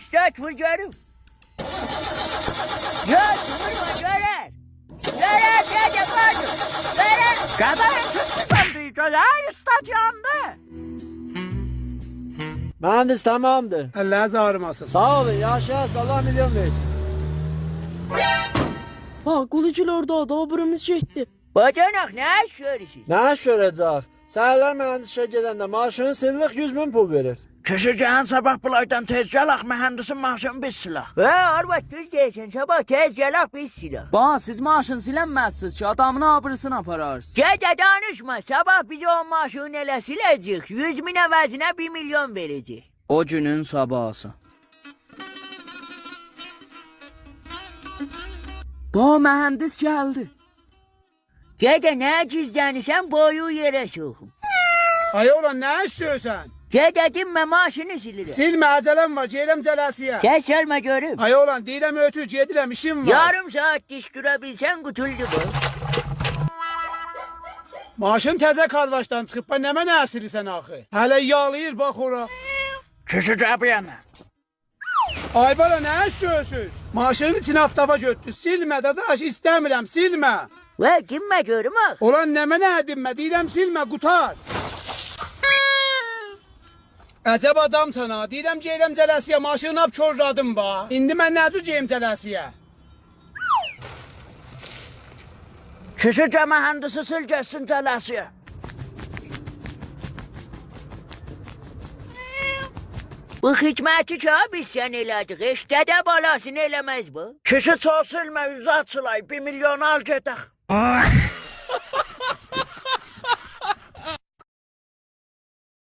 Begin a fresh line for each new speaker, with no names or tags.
Üstad vur görüm. Yok vurma görer. Görer dede gördüm. Görer.
Kadar sıkmışam diyeceğiz ha üstad yandı.
Mühendis tamamdır.
Allah'ınız ağrımasın.
Sağ olun yaşayasın Allah milyon versin.
Ha kılıcılar da dabrımız çekti.
Bacanak ne iş görürsün?
Ne iş görəcək? Səhərlər mühendis işə gedəndə maaşını sillik 100.000 pul verir.
Kişicəhan sabah bulaydan tez gələk mühəndisin maaşını biz silək.
Arvad düz deyirsən sabah tez gələk biz silah.
Ba siz maaşın silənməzsiniz ki adamın abırısını apararsınız.
Gədə danışma sabah bize o maaşını elə siləcək. 100.000 əvəzinə 1 milyon verəcək.
O günün sabahı. Ba mühəndis gəldi.
Gədə nə gizlənirsən boyu yerə soxum.
Ay oğlan ne istiyorsan?
Gədə dinmə maaşını silirəm.
Silme acelem var gelem celasiye.
Gəl səlmə görüm.
Ay oğlan değilim ötür cedirem işim var.
Yarım saat diş görebilsen kutuldu bu.
Maaşın teze kardeşten çıkıp ben hemen ne silirsen axı? Hele yağlayır bak ora.
Kişicə bu yana.
Ay bana ne istiyorsunuz? Maaşının içine haftafa götür. Silme dadaş istemiyorum silme.
Ve dinmə görüm ax.
Olan neme ne edinme değilim silme kutar. Əcəb adam sana. Deyirəm geyləm cələsiyə, maşını ap körradım ba. İndi mən nəzü geyim cələsiyə.
Kişicə mühəndisi sil getsin cələsiyə.
Bu xidməti ki biz sən elədik. Heç dədə balasını eləməz bu.
Kişi çox silmə yüzü açılay 1 milyon al gedək.